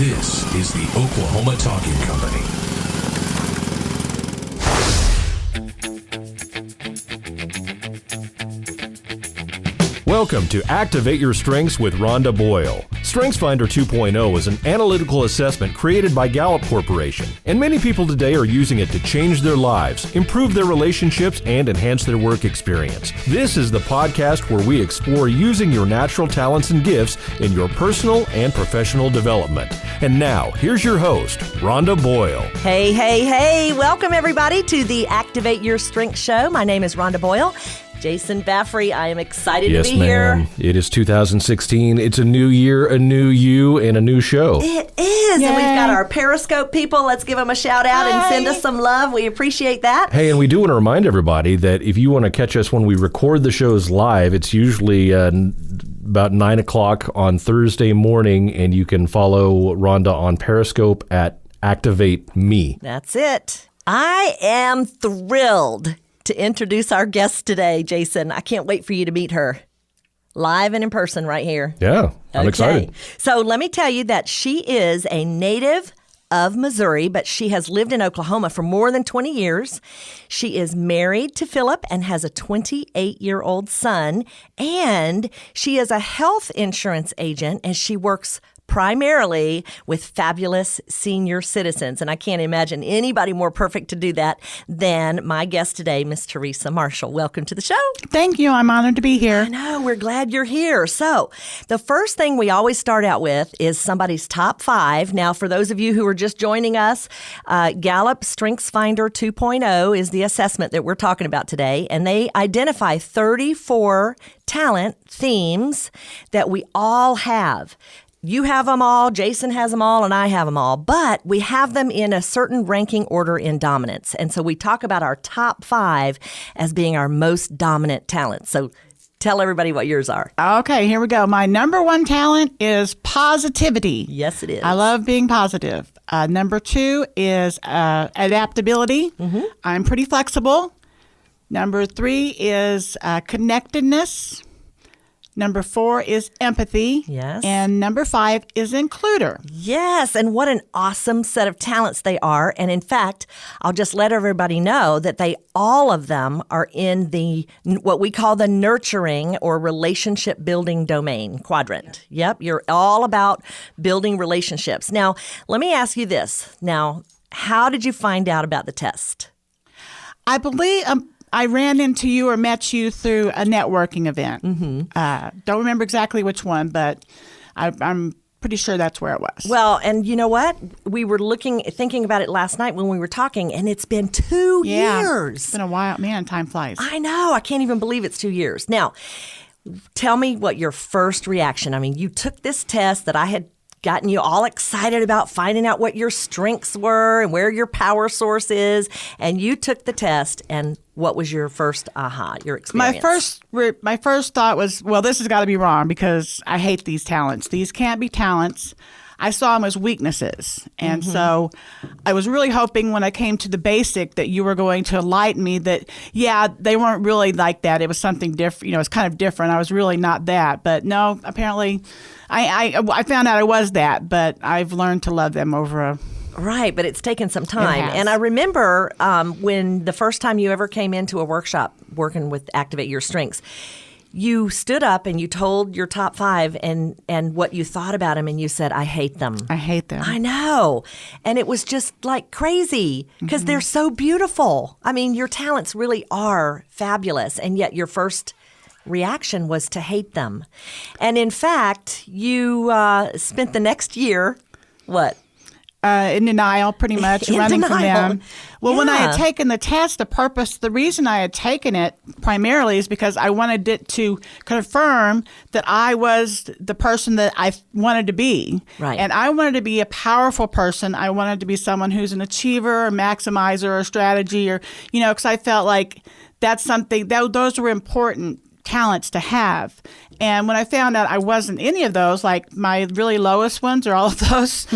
This is the Oklahoma Talking Company. Welcome to Activate Your Strengths with Rhonda Boyle. StrengthsFinder 2.0 is an analytical assessment created by Gallup Corporation, and many people today are using it to change their lives, improve their relationships, and enhance their work experience. This is the podcast where we explore using your natural talents and gifts in your personal and professional development. And now, here's your host, Rhonda Boyle. Hey, hey, hey. Welcome, everybody, to the Activate Your Strengths show. My name is Rhonda Boyle. Jason Baffrey, I am excited to be here. It is 2016. It's a new year, a new you, and a new show. It is. Yay. And we've got our Periscope people. Let's give them a shout out and send us some love. We appreciate that. Hey, and we do want to remind everybody that if you want to catch us when we record the shows live, it's usually about 9 o'clock on Thursday morning, and you can follow Rhonda on Periscope at Activate Me. That's it. I am thrilled to introduce our guest today, Jason. I can't wait for you to meet her live and in person right here. Yeah, I'm excited. So let me tell you that she is a native of Missouri, but she has lived in Oklahoma for more than 20 years. She is married to Philip and has a 28-year-old son, and she is a health insurance agent, and she works primarily with fabulous senior citizens. And I can't imagine anybody more perfect to do that than my guest today, Miss Teresa Marshall. Welcome to the show. Thank you. I'm honored to be here. I know. We're glad you're here. So the first thing we always start out with is somebody's top 5. Now, for those of you who are just joining us, Gallup StrengthsFinder 2.0 is the assessment that we're talking about today. And they identify 34 talent themes that we all have. You have them all, Jason has them all, and I have them all, but we have them in a certain ranking order in dominance. And so we talk about our top 5 as being our most dominant talents. So tell everybody what yours are. Okay, here we go. My number 1 talent is positivity. Yes, it is. I love being positive. Number 2 is adaptability. Mm-hmm. I'm pretty flexible. Number 3 is connectedness. Number 4 is empathy. Yes. And number 5 is includer. Yes. And what an awesome set of talents they are. And in fact, I'll just let everybody know that all of them are in the what we call the nurturing or relationship building domain quadrant. Yep. You're all about building relationships. Now, let me ask you this. Now, how did you find out about the test? I believe I ran into you or met you through a networking event. Mm-hmm. Don't remember exactly which one, but I'm pretty sure that's where it was. Well, and you know what? We were thinking about it last night when we were talking, and it's been 2 years. It's been a while. Man, time flies. I know. I can't even believe it's 2 years. Now, tell me what your first reaction. I mean, you took this test that I had gotten you all excited about finding out what your strengths were and where your power source is, and you took the test, and what was your first your experience? My first thought was, well, this has got to be wrong because I hate these talents. These can't be talents. I saw them as weaknesses. And so I was really hoping when I came to the basic that you were going to enlighten me that, yeah, they weren't really like that. It was something different. You know, it's kind of different. I was really not that. But no, apparently I found out I was that, but I've learned to love them over Right, but it's taken some time. And I remember when the first time you ever came into a workshop working with Activate Your Strengths, you stood up and you told your top 5 and what you thought about them, and you said, I hate them. I hate them. I know. And it was just like crazy because they're so beautiful. I mean, your talents really are fabulous, and yet your first reaction was to hate them. And in fact, you spent the next year, what? In denial, pretty much, running from them. Well, when I had taken the test, the reason I had taken it primarily is because I wanted it to confirm that I was the person that I wanted to be. Right. And I wanted to be a powerful person. I wanted to be someone who's an achiever, a maximizer, or strategy, or, because I felt like that's something, those were important talents to have. And when I found out I wasn't any of those, like my really lowest ones or all of those,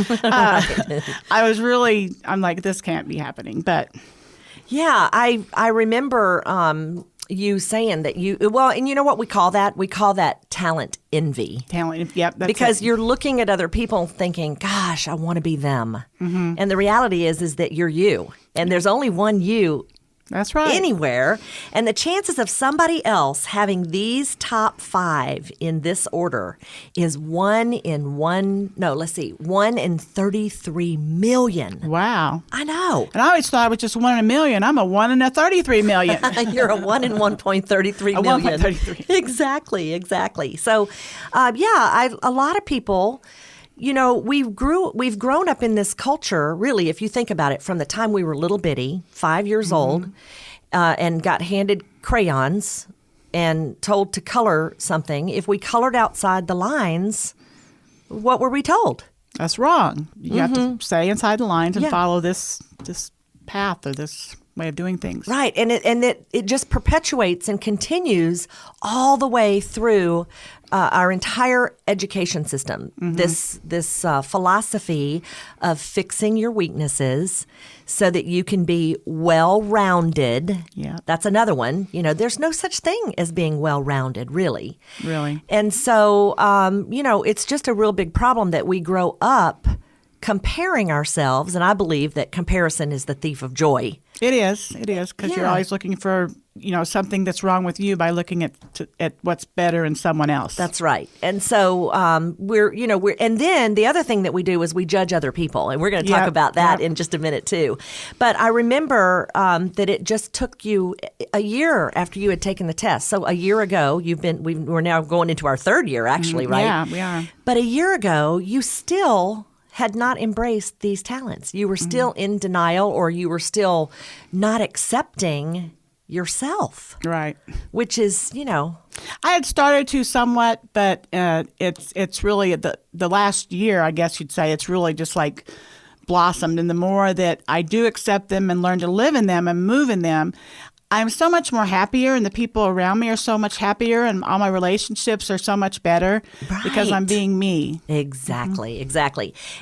I'm like, this can't be happening. But yeah, I remember you saying that and you know what we call that? We call that talent envy. Talent, yep. That's because it. you're looking at other people thinking, gosh, I want to be them. And the reality is that you're you. And there's only one you That's right. anywhere. And the chances of somebody else having these top 5 in this order is 1 in 33 million. Wow. I know. And I always thought it was just 1 in a million. I'm a 1 in a 33 million. You're a 1 in 1.33 million. 1.33. Exactly. So, a lot of people, we've grown up in this culture, really, if you think about it, from the time we were little bitty, 5 years old, and got handed crayons and told to color something. If we colored outside the lines, what were we told? That's wrong. You have to stay inside the lines and Yeah. follow this path or this way of doing things. Right, and it just perpetuates and continues all the way through our entire education system. This philosophy of fixing your weaknesses so that you can be well-rounded. Yeah. That's another one. There's no such thing as being well-rounded, really. Really. And so, it's just a real big problem that we grow up comparing ourselves, and I believe that comparison is the thief of joy. It is, because you're Yeah. always looking for, something that's wrong with you by looking at what's better in someone else. That's right. And so and then the other thing that we do is we judge other people, and we're going to talk Yep, about that yep. in just a minute too. But I remember that it just took you a year after you had taken the test. So a year ago, we're now going into our 3rd year, actually, right? Yeah, we are. But a year ago, you still had not embraced these talents. You were still in denial, or you were still not accepting yourself, Right. which is, I had started to somewhat, but it's really the last year, I guess you'd say, it's really just like blossomed. And the more that I do accept them and learn to live in them and move in them, I'm so much more happier, and the people around me are so much happier, and all my relationships are so much better because I'm Right. being me. Exactly.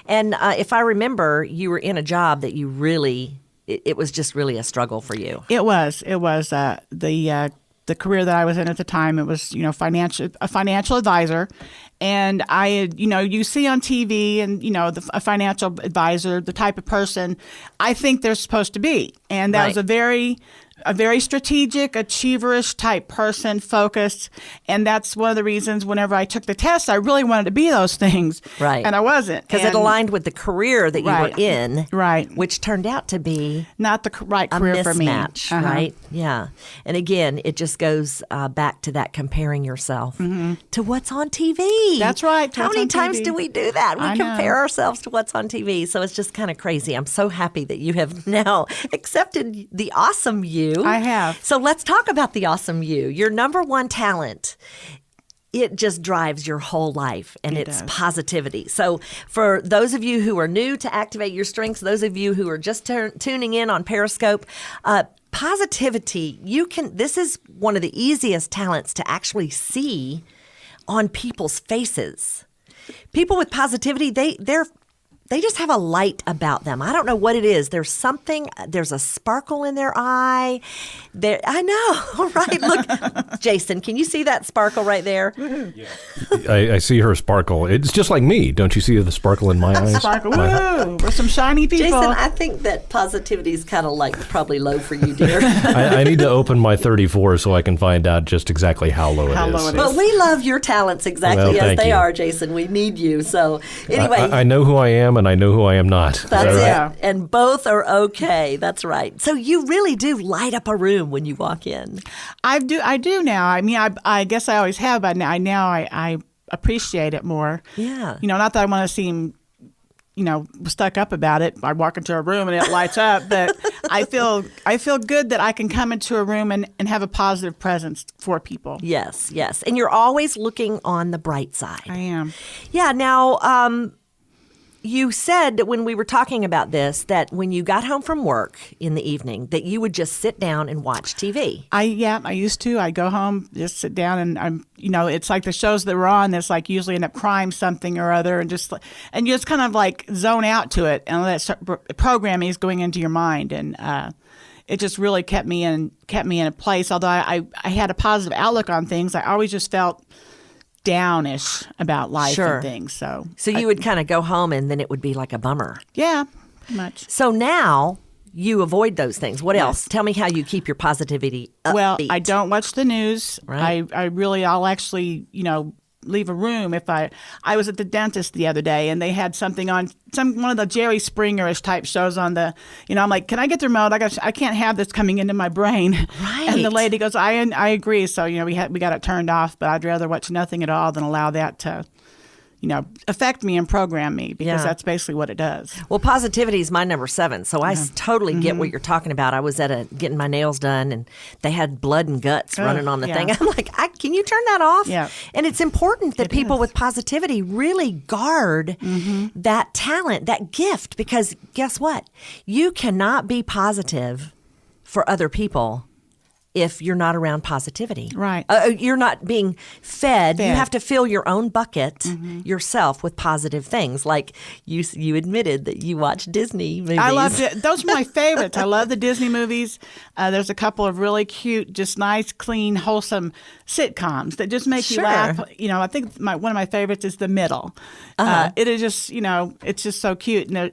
And if I remember, you were in a job that you really, it was just really a struggle for you. It was the career that I was in at the time. It was a financial advisor, and I had, you see on TV and a financial advisor, the type of person I think they're supposed to be, and that was a very strategic, achieverish type person, focused. And that's one of the reasons whenever I took the test, I really wanted to be those things. Right. And I wasn't. Because it aligned with the career that you Right. were in. Right. Which turned out to be Not the right a career for me. mismatch, Uh-huh. right? Yeah. And again, it just goes back to that comparing yourself to what's on TV. That's right, to How what's many on times TV. do we do that? We I know. compare ourselves to what's on TV. So it's just kind of crazy. I'm so happy that you have now accepted the awesome you. I have. So let's talk about the awesome you. Your number one talent. It just drives your whole life, and it's does. positivity. So for those of you who are new to Activate Your Strengths, those of you who are just tuning in on Periscope, positivity, this is one of the easiest talents to actually see on people's faces. People with positivity, they just have a light about them. I don't know what it is. There's a sparkle in their eye. I know, right? Look, Jason, can you see that sparkle right there? I see her sparkle. It's just like me. Don't you see the sparkle in my eyes? Sparkle. Woo! We're some shiny people. Jason, I think that positivity is kind of like probably low for you, dear. I need to open my 34 so I can find out just exactly how low it is. But we love your talents exactly Well, as thank they you. are, Jason. We need you. So anyway. I know who I am and I know who I am not. That's it. Yeah. And both are okay. That's right. So you really do light up a room when you walk in. I do now. I mean, I guess I always have, but now I appreciate it more. Yeah. Not that I want to seem, stuck up about it. I walk into a room and it lights up, but I feel good that I can come into a room and have a positive presence for people. Yes. And you're always looking on the bright side. I am. Yeah. Now, you said that when we were talking about this, that when you got home from work in the evening, that you would just sit down and watch TV. I used to. I go home, just sit down, and it's like the shows that we're on. That's like usually end up crying something or other, and you just kind of like zone out to it, and that programming is going into your mind, and it just really kept me in a place. Although I had a positive outlook on things, I always just felt downish about life and things. So you would kind of go home and then it would be like a bummer. Yeah, pretty much. So now you avoid those things. What else? Tell me how you keep your positivity upbeat. Well, I don't watch the news. Right. I'll actually, leave a room if I was at the dentist the other day and they had something on one of the Jerry Springer-ish type shows on the, I'm like, can I get the remote? I can't have this coming into my brain. Right. And the lady goes, I agree. So, we got it turned off, but I'd rather watch nothing at all than allow that to, affect me and program me, because that's basically what it does. Well, positivity is my number 7, so I totally get what you're talking about. I was getting my nails done, and they had blood and guts running on the thing. I'm like, can you turn that off? Yeah. And it's important that people with positivity really guard that talent, that gift, because guess what? You cannot be positive for other people if you're not around positivity. Right. You're not being fed. You have to fill your own bucket yourself with positive things. Like you admitted that you watch Disney movies. I love it. Those are my favorites. I love the Disney movies. There's a couple of really cute, just nice, clean, wholesome sitcoms that just make you laugh. I think one of my favorites is The Middle. It is just, it's just so cute. And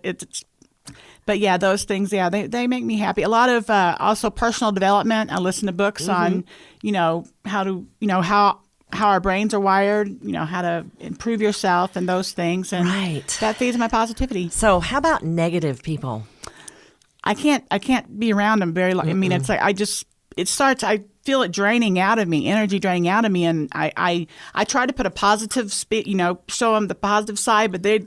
But yeah, those things, they make me happy. A lot of also personal development. I listen to books on, how our brains are wired, how to improve yourself and those things. And that feeds my positivity. So how about negative people? I can't be around them very long. I mean, it's like I feel it draining out of me, energy draining out of me. And I try to put a positive show them the positive side, but they,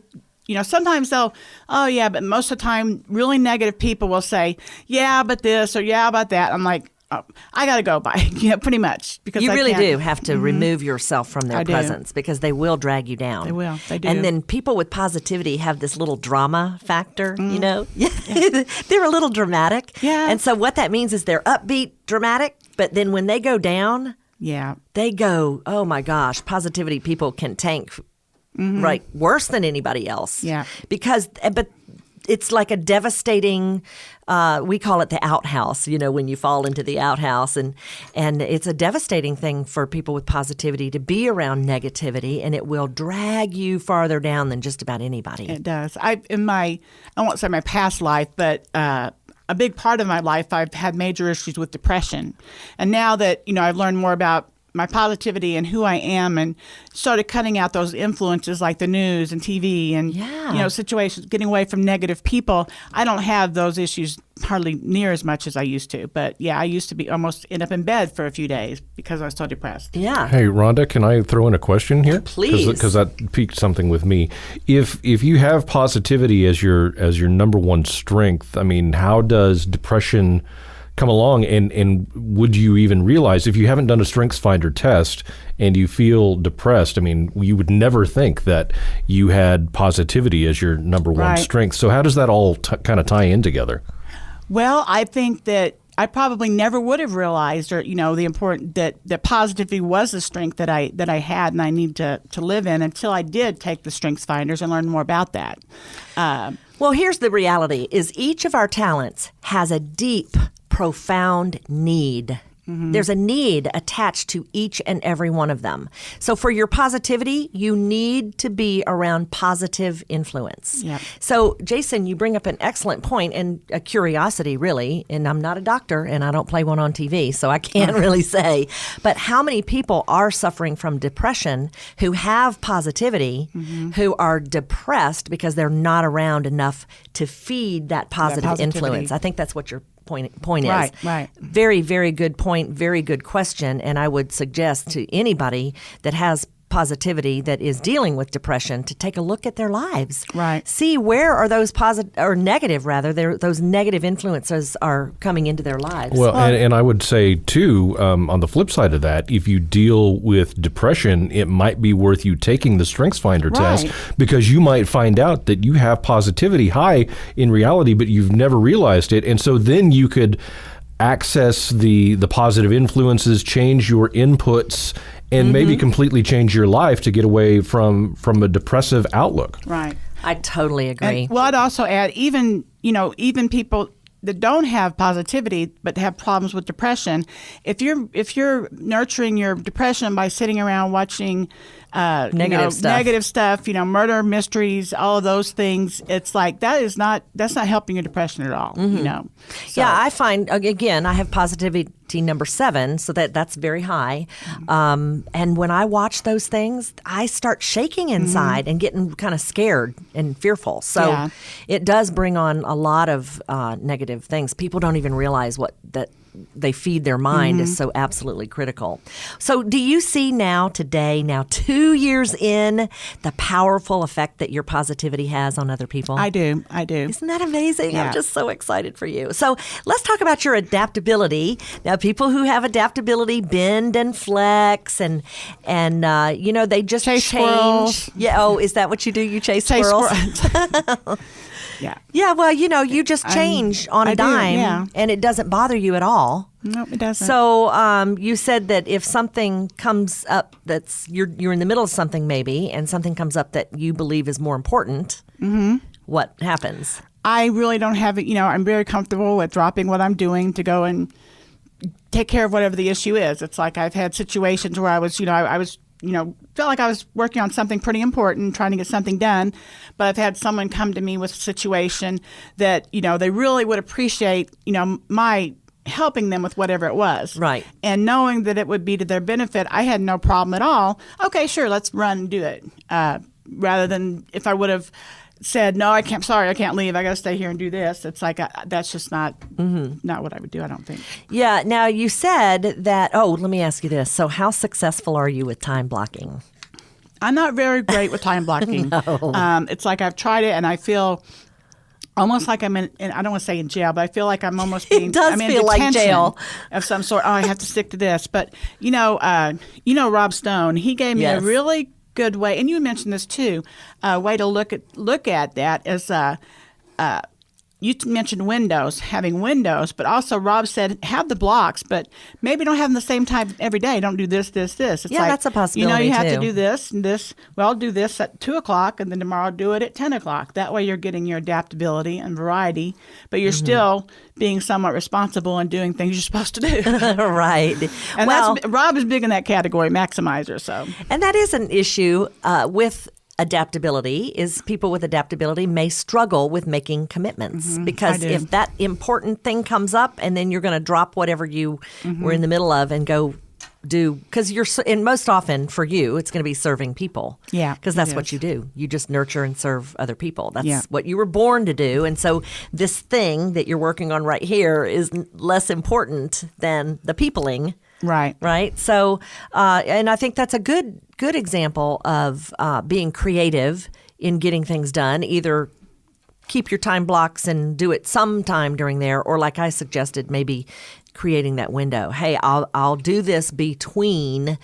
sometimes they'll, but most of the time, really negative people will say, yeah, but this or yeah, about that. I'm like, oh, I got to go by, pretty much. Because you really do have to remove yourself from their presence, because they will drag you down. They will. They do. And then people with positivity have this little drama factor, They're a little dramatic. Yeah. And so what that means is they're upbeat, dramatic, but then when they go down, they go, oh my gosh, positivity people can tank right worse than anybody else. Yeah. But it's like a devastating, we call it the outhouse, when you fall into the outhouse. And it's a devastating thing for people with positivity to be around negativity, and it will drag you farther down than just about anybody. It does. I won't say my past life, but a big part of my life, I've had major issues with depression. And now that, I've learned more about my positivity and who I am, and started cutting out those influences like the news and TV and situations, getting away from negative people, I don't have those issues hardly near as much as I used to. But I used to be almost end up in bed for a few days because I was so depressed. Yeah. Hey, Rhonda, can I throw in a question here? Please. Because that piqued something with me. If you have positivity as your number one strength, I mean, how does depression come along, and would you even realize, if you haven't done a StrengthsFinder test and you feel depressed, I mean, you would never think that you had positivity as your number one strength. So how does that all kind of tie in together? Well, I think that I probably never would have realized, or the important that positivity was a strength that I had and I need to live in, until I did take the StrengthsFinders and learn more about that. Well, here's the reality: is each of our talents has a deep, profound need. There's a need attached to each and every one of them. So for your positivity, you need to be around positive influence. Yep. So Jason, you bring up an excellent point, and a curiosity really, and I'm not a doctor and I don't play one on TV, so I can't really say, but how many people are suffering from depression who have positivity, who are depressed because they're not around enough to feed that positive influence? I think that's what your point is. Right. Very, very good point. Very good question. And I would suggest to anybody that has positivity that is dealing with depression to take a look at their lives. Right. See where are those positive or negative, rather, those negative influences are coming into their lives. Well, and I would say too, on the flip side of that, if you deal with depression, it might be worth you taking the StrengthsFinder test, because you might find out that you have positivity high in reality, but you've never realized it. And so then you could access the positive influences, change your inputs, and maybe completely change your life to get away from a depressive outlook. Right. I totally agree. Well, I'd also add, even people that don't have positivity but have problems with depression, if you're nurturing your depression by sitting around watching negative stuff, murder mysteries, all of those things, it's like that's not helping your depression at all. So. Yeah, I find again I have positivity number 7, so that's very high. And when I watch those things, I start shaking inside and getting kind of scared and fearful. So it does bring on a lot of negative things. People don't even realize what that they feed their mind is so absolutely critical. So do you see now 2 years in, the powerful effect that your positivity has on other people? I do. Isn't that amazing? Yeah. I'm just so excited for you. So let's talk about your adaptability. Now, people who have adaptability bend and flex and they just chase change. Squirrels. Yeah. Oh, is that what you do? You chase squirrels? Yeah. Yeah, well, you just change on a dime, and it doesn't bother you at all. Nope, it doesn't. So you said that if something comes up that's you're in the middle of something maybe, and something comes up that you believe is more important, what happens? I really don't have it. I'm very comfortable with dropping what I'm doing to go and take care of whatever the issue is. It's like I've had situations where I was felt like I was working on something pretty important, trying to get something done, but I've had someone come to me with a situation that, they really would appreciate, my helping them with whatever it was. Right. And knowing that it would be to their benefit, I had no problem at all. Okay, sure, let's run and do it. Rather than if I would have said, no, I can't leave. I got to stay here and do this. It's like, that's just not what I would do, I don't think. Yeah. Now, you said that, let me ask you this. So how successful are you with time blocking? I'm not very great with time blocking. No. It's like I've tried it and I feel almost like I'm in I don't want to say in jail, but I feel like I'm almost being it does I'm in feel like jail of some sort. Oh, I have to stick to this. But, Rob Stone, he gave me a really good way, and you mentioned this too, way to look at that is you mentioned having windows, but also Rob said have the blocks, but maybe don't have them the same time every day. Don't do this. It's that's a possibility you have too. to do this and this. Well, do this at 2:00, and then tomorrow do it at 10:00. That way you're getting your adaptability and variety, but you're still being somewhat responsible and doing things you're supposed to do. Right. And Rob is big in that category, maximizer. So, and that is an issue with adaptability. Is people with adaptability may struggle with making commitments because if that important thing comes up and then you're going to drop whatever you were in the middle of and go do, because and most often for you it's going to be serving people. Yeah, because that's what you do. You just nurture and serve other people. That's what you were born to do. And so this thing that you're working on right here is less important than the peopling. Right. So, and I think that's a good example of being creative in getting things done. Either keep your time blocks and do it sometime during there, or like I suggested, maybe creating that window. Hey, I'll do this between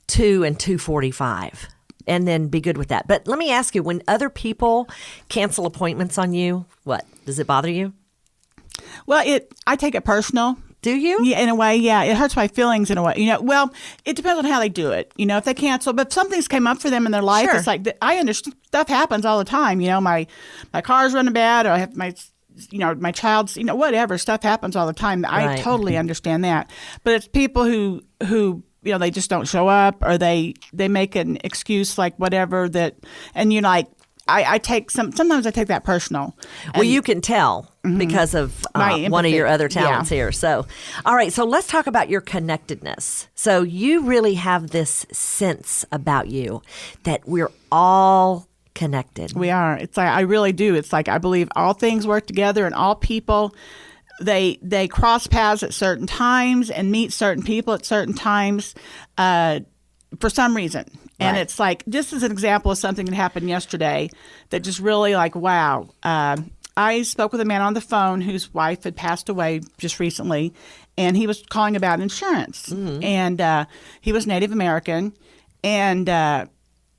2 and 2:45, and then be good with that. But let me ask you: when other people cancel appointments on you, what does it bother you? Well, I take it personal. Do you? Yeah, in a way, yeah. It hurts my feelings in a way. Well, it depends on how they do it. If they cancel, but if something's came up for them in their life, it's like, I understand, stuff happens all the time. My car's running bad, or I have my child's, whatever, stuff happens all the time. I totally understand that. But it's people who they just don't show up, or they make an excuse, like whatever that, and I take sometimes I take that personal. Well, you can tell because of one of your other talents here. So, all right. So let's talk about your connectedness. So you really have this sense about you that we're all connected. We are. It's like I really do. It's like I believe all things work together, and all people they cross paths at certain times and meet certain people at certain times for some reason. And it's like, this is an example of something that happened yesterday that just really wow. I spoke with a man on the phone whose wife had passed away just recently, and he was calling about insurance. And he was Native American, and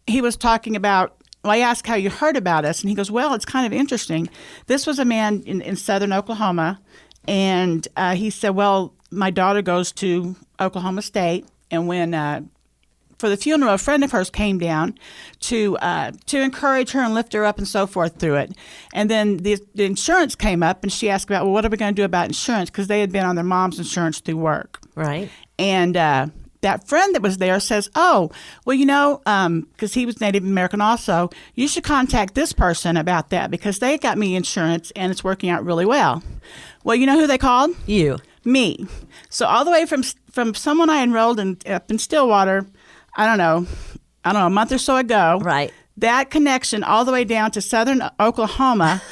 he was talking about, I asked how you heard about us, and he goes, well, it's kind of interesting. This was a man in southern Oklahoma, and he said, well, my daughter goes to Oklahoma State, and when for the funeral, a friend of hers came down to encourage her and lift her up and so forth through it. And then the insurance came up, and she asked about, well, what are we going to do about insurance? Because they had been on their mom's insurance through work. Right. And that friend that was there says, oh, well, because he was Native American also, you should contact this person about that because they got me insurance and it's working out really well. Well, you know who they called? You. Me. So all the way from someone I enrolled up in Stillwater, I don't know, a month or so ago. Right. That connection all the way down to southern Oklahoma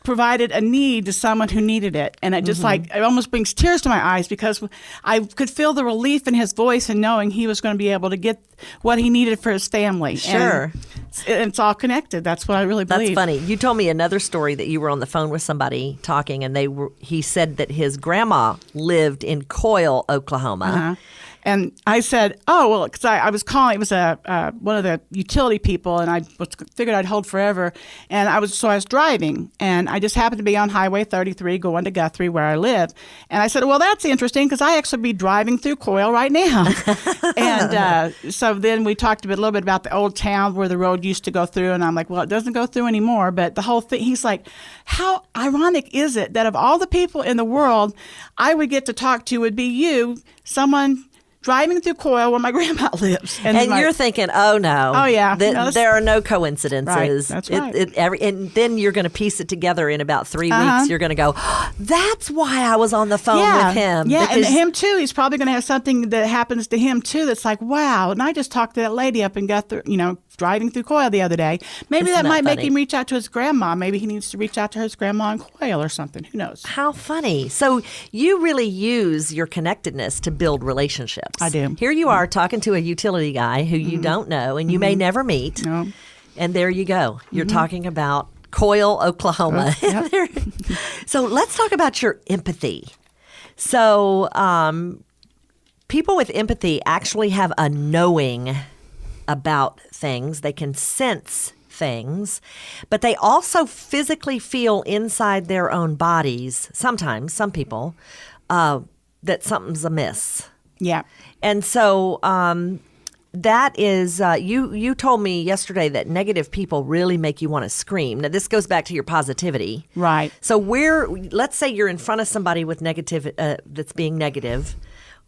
provided a need to someone who needed it. And it just it almost brings tears to my eyes because I could feel the relief in his voice and knowing he was going to be able to get what he needed for his family. Sure. And it's all connected. That's what I really believe. That's funny. You told me another story that you were on the phone with somebody talking, and he said that his grandma lived in Coyle, Oklahoma. Uh-huh. And I said, oh, well, because I was calling, it was one of the utility people, and I figured I'd hold forever. And I was driving, and I just happened to be on Highway 33 going to Guthrie where I live. And I said, well, that's interesting because I actually be driving through Coyle right now. And so then we talked a little bit about the old town where the road used to go through. And I'm like, well, it doesn't go through anymore. But the whole thing, he's like, how ironic is it that of all the people in the world I would get to talk to would be you, someone driving through Coyle where my grandma lives. And you're thinking, oh, no. Oh, yeah. There are no coincidences. Right. That's right. And then you're going to piece it together in about 3 weeks. You're going to go, oh, that's why I was on the phone with him. Yeah, and him, too. He's probably going to have something that happens to him, too, that's like, wow. And I just talked to that lady up in Guthrie, driving through Coyle the other day. Maybe that might make him reach out to his grandma. Maybe he needs to reach out to his grandma in Coyle or something. Who knows? How funny. So you really use your connectedness to build relationships. I do. Here you are talking to a utility guy who you don't know and you may never meet. No. And there you go. You're talking about Coyle, Oklahoma. Yep. So let's talk about your empathy. So people with empathy actually have a knowing about things. They can sense things, but they also physically feel inside their own bodies, sometimes, some people, that something's amiss. Yeah. And so that is, you told me yesterday that negative people really make you want to scream. Now, this goes back to your positivity. Right. So let's say you're in front of somebody with negative, that's being negative.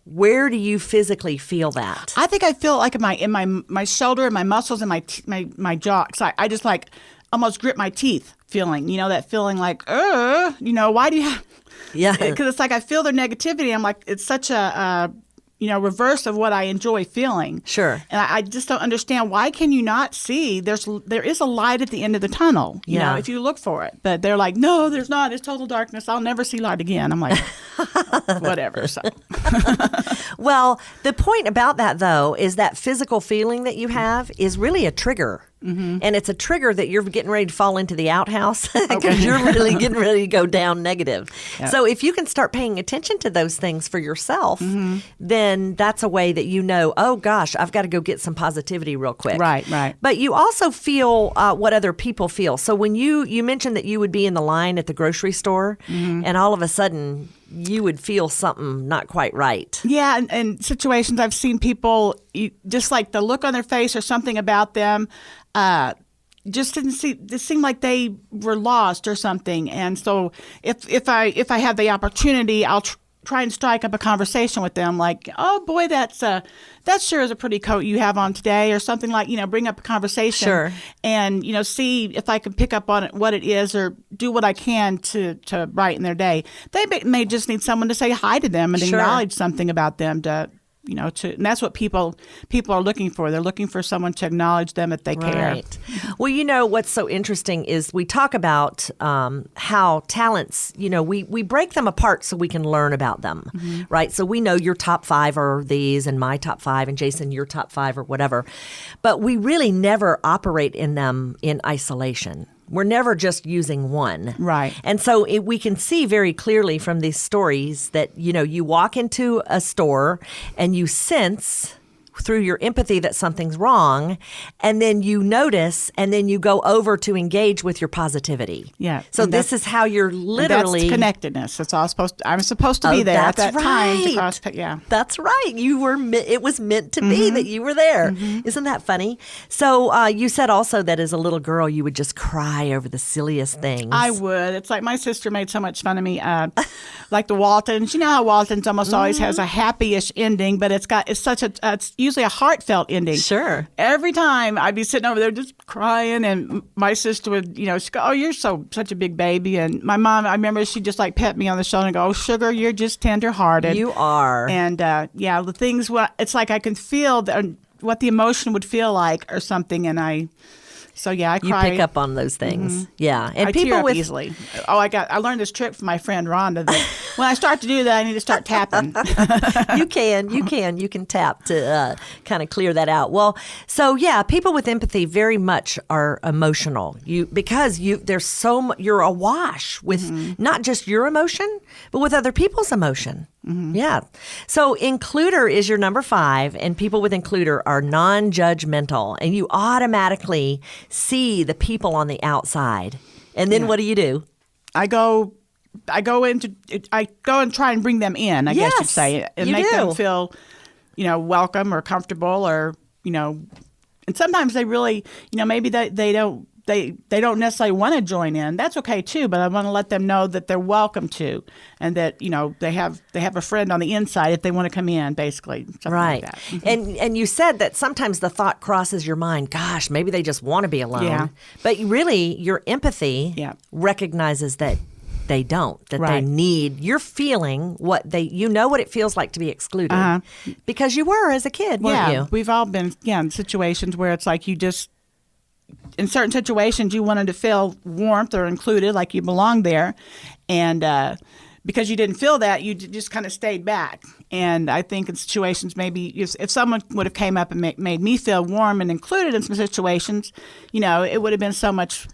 Where do you physically feel that? I think I feel like in my shoulder and my muscles and my jaw. So I just like almost grip my teeth feeling, that feeling like, why do you have... Yeah. Because it's like I feel their negativity. I'm like, it's such a reverse of what I enjoy feeling. Sure. And I just don't understand, why can you not see there is a light at the end of the tunnel, you know, if you look for it. But they're like, no, there's not. It's total darkness. I'll never see light again. I'm like, whatever. So. Well, the point about that, though, is that physical feeling that you have is really a trigger. Mm-hmm. And it's a trigger that you're getting ready to fall into the outhouse because you're really getting ready to go down negative. Yep. So if you can start paying attention to those things for yourself, then that's a way that oh, gosh, I've got to go get some positivity real quick. Right, right. But you also feel what other people feel. So when you mentioned that you would be in the line at the grocery store and all of a sudden you would feel something not quite right. Yeah, and situations I've seen people, just like the look on their face or something about them, just seemed like they were lost or something. And so if I have the opportunity, I'll try and strike up a conversation with them, like, oh boy, that sure is a pretty coat you have on today, or something like, bring up a conversation. Sure. And see if I can pick up on it, what it is, or do what I can to brighten their day. They may just need someone to say hi to them and acknowledge something about them and that's what people are looking for. They're looking for someone to acknowledge them if they care. Right. Well, what's so interesting is we talk about how talents, we break them apart so we can learn about them, right? So we know your top 5 are these, and my top 5, and Jason, your top 5, or whatever. But we really never operate in them in isolation. We're never just using one. Right. And so we can see very clearly from these stories that, you walk into a store and you sense through your empathy that something's wrong, and then you notice, and then you go over to engage with your positivity. Yeah. So this is how you're literally that's connectedness. It's all I'm supposed to be there at that time. Yeah. That's right. You were. It was meant to be that you were there. Isn't that funny? So you said also that as a little girl you would just cry over the silliest things. I would. It's like my sister made so much fun of me. Like the Waltons. You know how Waltons almost always has a happy-ish ending, but it's usually a heartfelt ending. Sure. Every time I'd be sitting over there just crying, and my sister would, she'd go, "Oh, you're such a big baby." And my mom, I remember she'd just like pet me on the shoulder and go, "Oh, sugar, you're just tender-hearted." You are. And the things, it's like I can feel what the emotion would feel like or something, and I cry. You pick up on those things. Yeah. And I people tear up easily. Oh, I learned this trick from my friend Rhonda that when I start to do that, I need to start tapping. You can tap to kind of clear that out. Well, so yeah, people with empathy very much are emotional. You're awash with not just your emotion, but with other people's emotion. Yeah. So includer is your number 5, and people with includer are non-judgmental, and you automatically see the people on the outside. And then what do? I go and try and bring them in, I guess you'd say, and make them feel, welcome or comfortable, or, and sometimes they really, maybe they don't necessarily want to join in. That's okay too, but I want to let them know that they're welcome to, and that they have a friend on the inside if they want to come in, basically. Right. Like that. And you said that sometimes the thought crosses your mind, gosh, maybe they just want to be alone. Yeah. But really, your empathy recognizes that they don't, that they need, you're feeling what it feels like to be excluded, because you were as a kid, weren't you? We've all been in situations where it's like in certain situations, you wanted to feel warmth or included, like you belonged there. And because you didn't feel that, you just kind of stayed back. And I think in situations, maybe if someone would have came up and made me feel warm and included in some situations, it would have been so much.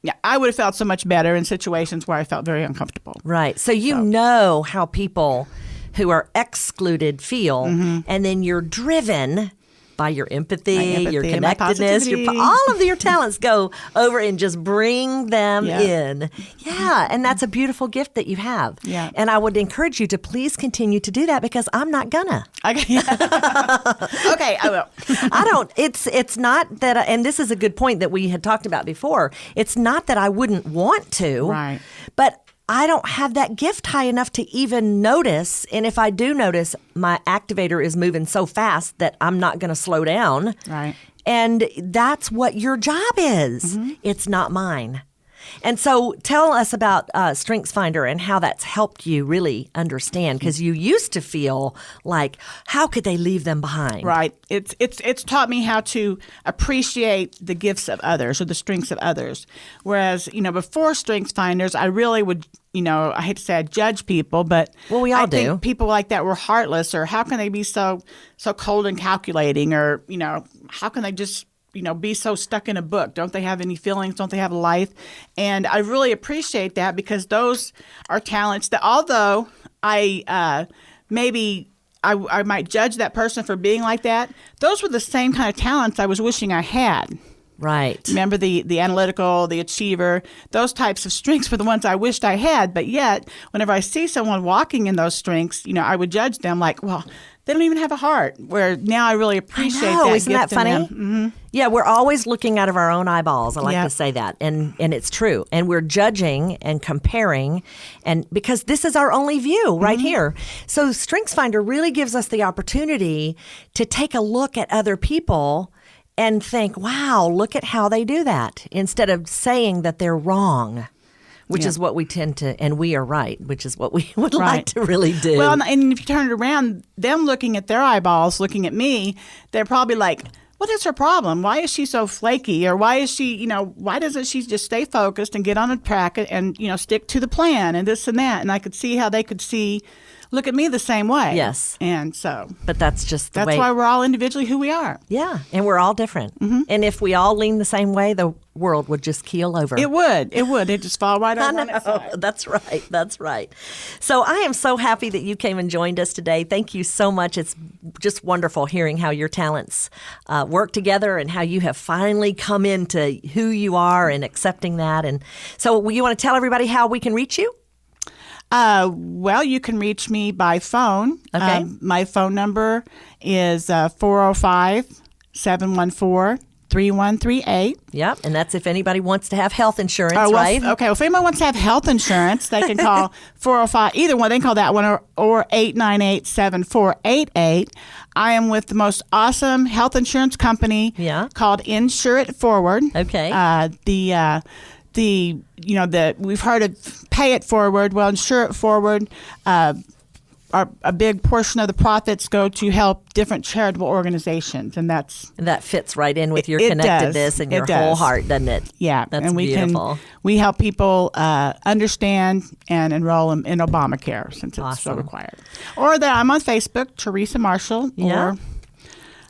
Yeah, I would have felt so much better in situations where I felt very uncomfortable. Right. So you know how people who are excluded feel, and then you're driven by your empathy, your connectedness, all of your talents go over and just bring them in. Yeah, and that's a beautiful gift that you have. Yeah. And I would encourage you to please continue to do that, because I'm not gonna. Okay, I will. It's not that, and this is a good point that we had talked about before. It's not that I wouldn't want to, right? But I don't have that gift high enough to even notice. And if I do notice, my activator is moving so fast that I'm not going to slow down. Right. And that's what your job is. It's not mine. And so tell us about StrengthsFinder and how that's helped you really understand, because you used to feel like, how could they leave them behind? Right. It's taught me how to appreciate the gifts of others or the strengths of others. Whereas, before StrengthsFinders, I really would, I hate to say I judge people, but we all do. Think people like that were heartless, or how can they be so cold and calculating, or, how can they just be so stuck in a book? Don't they have any feelings? Don't they have life? And I really appreciate that, because those are talents that, although I might judge that person for being like that, those were the same kind of talents I was wishing I had. Right. Remember the analytical, the achiever, those types of strengths were the ones I wished I had. But yet, whenever I see someone walking in those strengths, I would judge them like, well, they don't even have a heart. Where now I really appreciate that. Isn't that funny? Yeah, we're always looking out of our own eyeballs. I like to say that, and it's true. And we're judging and comparing, and because this is our only view right here. So StrengthsFinder really gives us the opportunity to take a look at other people and think, wow, look at how they do that, instead of saying that they're wrong, which is what we tend to, and we are right, which is what we would like to really do. Well, and if you turn it around, them looking at their eyeballs, looking at me, they're probably like, what is her problem? Why is she so flaky? Or why is she, why doesn't she just stay focused and get on a track and, stick to the plan and this and that? And I could see how they could see look at me the same way. Yes. And so But that's just the that's way. why we're all individually who we are. Yeah, and we're all different. And if we all lean the same way, the world would just keel over. It would. It'd just fall right I over on its know. side. That's right. That's right. So I am so happy that you came and joined us today. Thank you so much. It's just wonderful hearing how your talents work together and how you have finally come into who you are and accepting that. And so you want to tell everybody how we can reach you? Well, you can reach me by phone. Okay. My phone number is 405-714-3138. Yep. And that's if anybody wants to have health insurance, Well, right? okay. Well, if anyone wants to have health insurance, they can call 405, either one. They can call that one or 898-7488. I am with the most awesome health insurance company called Insure It Forward. Okay. We've heard of Pay It Forward. Well, Insure It Forward. A big portion of the profits go to help different charitable organizations, and that fits right in with your it connectedness does. and your It whole does. heart, doesn't it? Yeah, That's and beautiful. We help people understand and enroll them in Obamacare since it's so Awesome. required. Or that I'm on Facebook, Teresa Marshall. Yeah. Or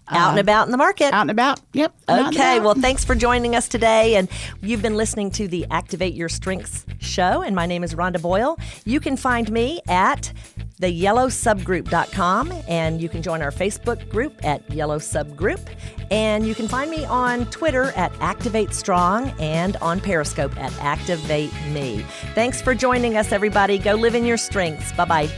Out and about in the market. out and about. Yep. out and Okay, about. well, thanks for joining us today. And you've been listening to the Activate Your Strengths show. And my name is Rhonda Boyle. You can find me at theyellowsubgroup.com. And you can join our Facebook group at Yellow Subgroup. And you can find me on Twitter at Activate Strong and on Periscope at Activate Me. Thanks for joining us, everybody. Go live in your strengths. Bye-bye.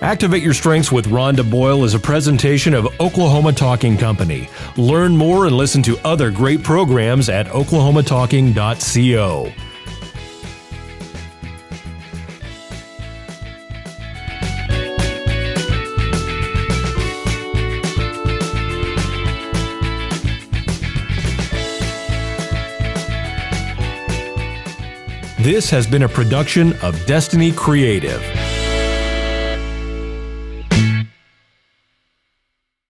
Activate Your Strengths with Rhonda Boyle is a presentation of Oklahoma Talking Company. Learn more and listen to other great programs at oklahomatalking.co. This has been a production of Destiny Creative.